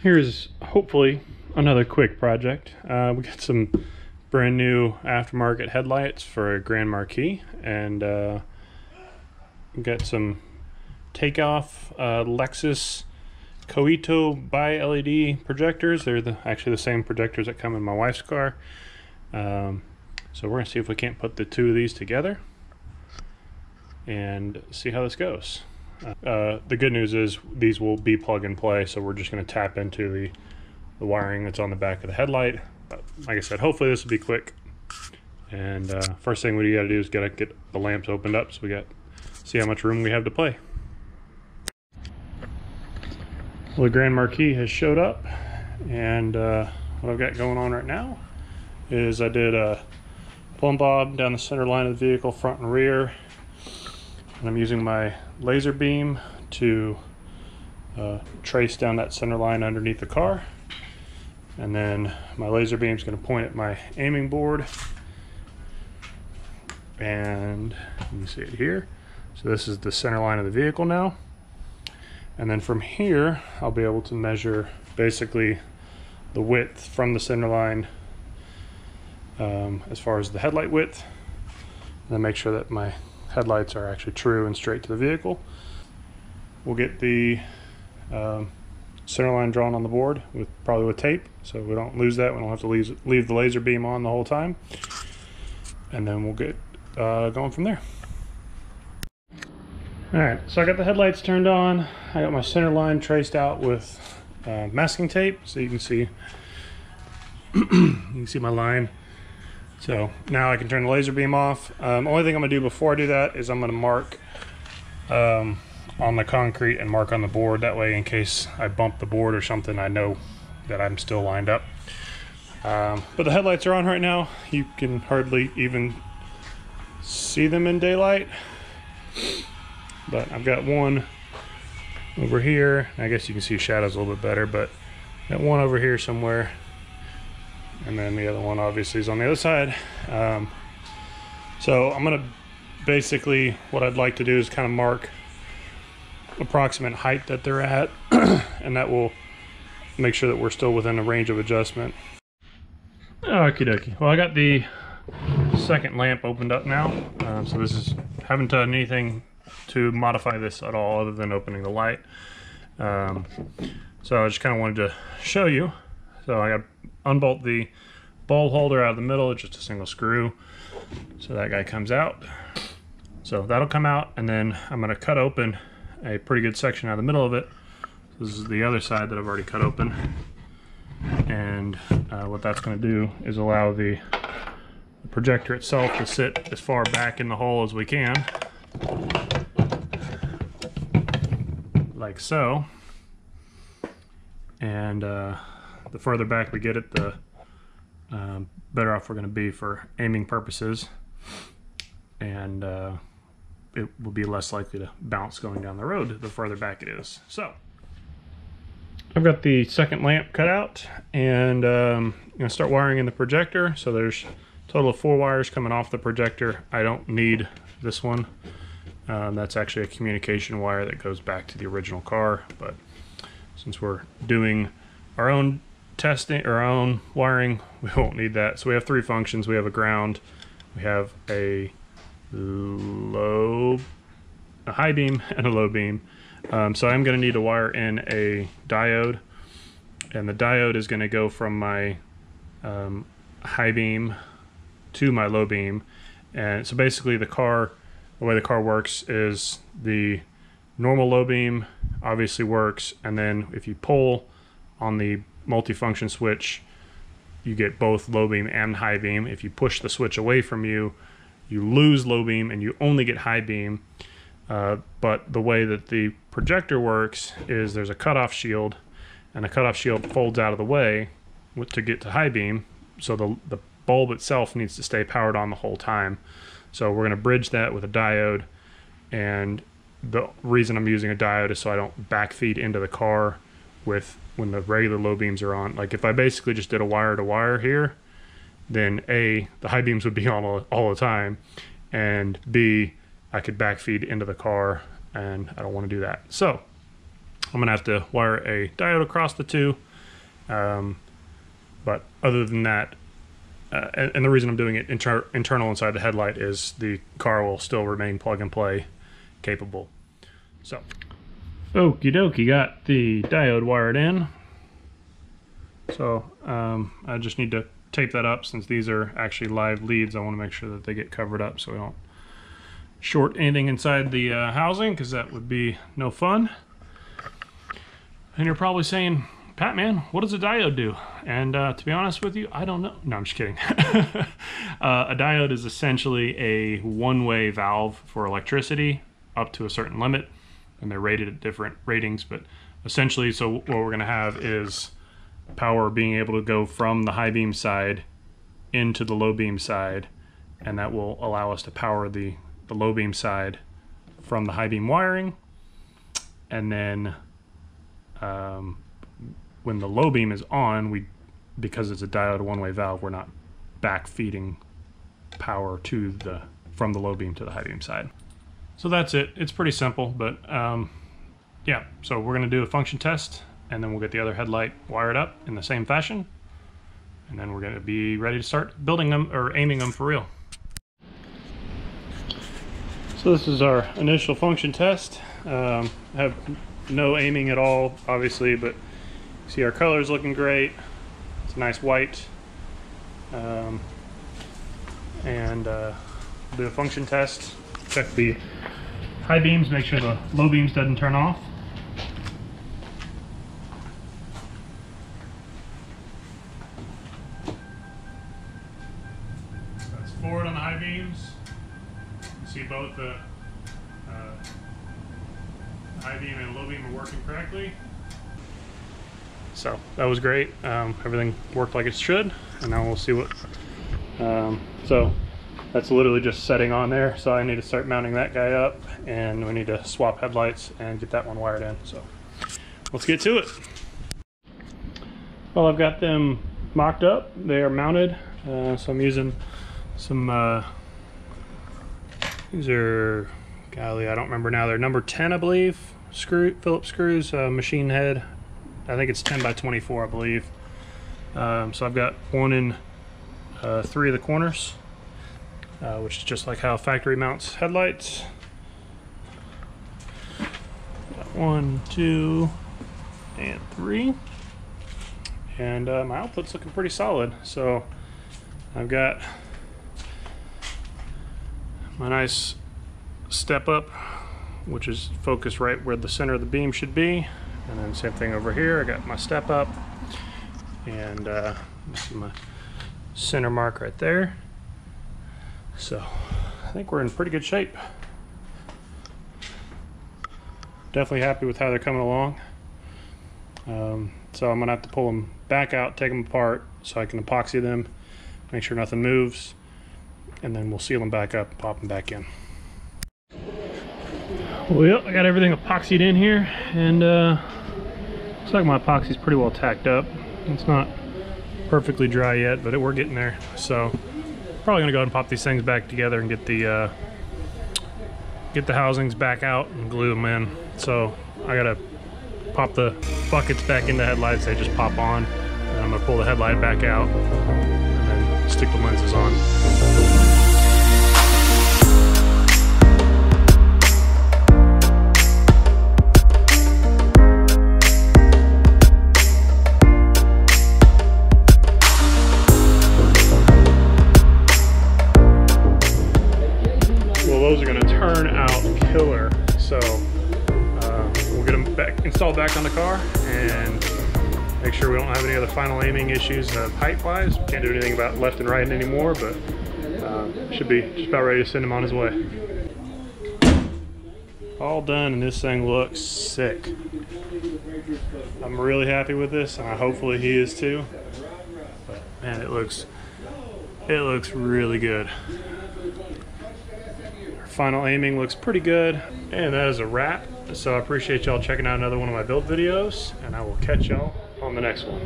Here's hopefully another quick project. We got some brand new aftermarket headlights for a Grandmarquis, and we got some takeoff Lexus Koito BiLED projectors. They're actually the same projectors that come in my wife's car. So we're gonna see if we can't put the two of these together and see how this goes. The good news is these will be plug and play, so we're just going to tap into the wiring that's on the back of the headlight. But like I said, hopefully this will be quick. And first thing we got to do is get the lamps opened up, so we got see how much room we have to play. Well, the Grandmarquis has showed up, and what I've got going on right now is I did a plumb bob down the center line of the vehicle, front and rear. And I'm using my laser beam to trace down that center line underneath the car. And then my laser beam is going to point at my aiming board. And you can see it here. So this is the center line of the vehicle now. And then from here, I'll be able to measure basically the width from the center line as far as the headlight width. And then make sure that my headlights are actually true and straight to the vehicle. We'll get the center line drawn on the board probably with tape, so we don't lose that. We don't have to leave the laser beam on the whole time, and then we'll get going from there. All right, so I got the headlights turned on. I got my center line traced out with masking tape, so you can see my line. So now I can turn the laser beam off. Only thing I'm gonna do before I do that is I'm gonna mark on the concrete and mark on the board. That way, in case I bump the board or something, I know that I'm still lined up. But the headlights are on right now. You can hardly even see them in daylight. But I've got one over here. I guess you can see shadows a little bit better, but got one over here somewhere. And then the other one obviously is on the other side. So I'm gonna basically, what I'd like to do is kind of mark approximate height that they're at, and that will make sure that we're still within a range of adjustment. Okie dokie. Well, I got the second lamp opened up now. So this is, haven't done anything to modify this at all other than opening the light. So I just kind of wanted to show you. So I got unbolt the bulb holder out of the middle. It's just a single screw, so that guy comes out. So that'll come out, and then I'm going to cut open a pretty good section out of the middle of it. This is the other side that I've already cut open, and what that's going to do is allow the projector itself to sit as far back in the hole as we can, like so. And the further back we get it, the better off we're going to be for aiming purposes, and it will be less likely to bounce going down the road the further back it is. So I've got the second lamp cut out, and I'm going to start wiring in the projector. So there's a total of 4 wires coming off the projector. I don't need this one. That's actually a communication wire that goes back to the original car, but since we're doing our own testing or our own wiring, we won't need that. So we have 3 functions. We have a ground, we have a high beam, and a low beam. So I'm going to need to wire in a diode, and the diode is going to go from my high beam to my low beam. And so basically the way the car works is the normal low beam obviously works, and then if you pull on the multifunction switch, you get both low beam and high beam. If you push the switch away from you, you lose low beam and you only get high beam. But the way that the projector works is there's a cutoff shield, and the cutoff shield folds out of the way to get to high beam, so the bulb itself needs to stay powered on the whole time. So we're going to bridge that with a diode, and the reason I'm using a diode is so I don't backfeed into the car when the regular low beams are on. Like if I basically just did a wire to wire here, then A, the high beams would be on all the time, and B, I could backfeed into the car, and I don't want to do that. So I'm gonna have to wire a diode across the two. But other than that, and the reason I'm doing it internal inside the headlight is the car will still remain plug and play capable. So, okie dokie, got the diode wired in. So I just need to tape that up since these are actually live leads. I want to make sure that they get covered up so we don't short anything inside the housing, because that would be no fun. And you're probably saying, Patman, what does a diode do? And to be honest with you, I don't know. No, I'm just kidding. A diode is essentially a one-way valve for electricity up to a certain limit, and they're rated at different ratings, but essentially, so what we're going to have is power being able to go from the high beam side into the low beam side, and that will allow us to power the low beam side from the high beam wiring. And then when the low beam is on, because it's a diode one-way valve, we're not back feeding power to from the low beam to the high beam side. So that's it. It's pretty simple, but yeah, so we're going to do a function test, and then we'll get the other headlight wired up in the same fashion, and then we're going to be ready to start building them or aiming them for real. So this is our initial function test. I have no aiming at all, obviously, but see our color's looking great. It's a nice white. And do a function test. Check the high beams, make sure the low beams doesn't turn off. That's forward on the high beams. You see both the high beam and low beam are working correctly. So that was great. Everything worked like it should, and now we'll see what. So that's literally just setting on there. So I need to start mounting that guy up, and we need to swap headlights and get that one wired in. So let's get to it. Well, I've got them mocked up. They are mounted. So I'm using some. These are, golly, I don't remember now. They're number 10, I believe. Phillips screws, machine head. I think it's 10 by 24, I believe. So I've got one in 3 of the corners, which is just like how factory mounts headlights. Got 1, 2, and 3. And my output's looking pretty solid. So I've got my nice step up, which is focused right where the center of the beam should be. And then same thing over here. I got my step up, and this is my center mark right there. So I think we're in pretty good shape. Definitely happy with how they're coming along. So I'm gonna have to pull them back out, take them apart so I can epoxy them, make sure nothing moves, and then we'll seal them back up and pop them back in. Well, I got everything epoxied in here, and looks like my epoxy's pretty well tacked up. It's not perfectly dry yet, but we're getting there. So probably gonna go ahead and pop these things back together and get the housings back out and glue them in. So I gotta pop the buckets back into headlights. They just pop on, and I'm gonna pull the headlight back out and then stick the lenses on. Those are going to turn out killer. So we'll get them installed back on the car and make sure we don't have any other final aiming issues height wise. Can't do anything about left and right anymore, but should be just about ready to send him on his way. All done, and this thing looks sick. I'm really happy with this, and hopefully he is too. But man, it looks really good. Final aiming looks pretty good, and that is a wrap. So I appreciate y'all checking out another one of my build videos, and I will catch y'all on the next one.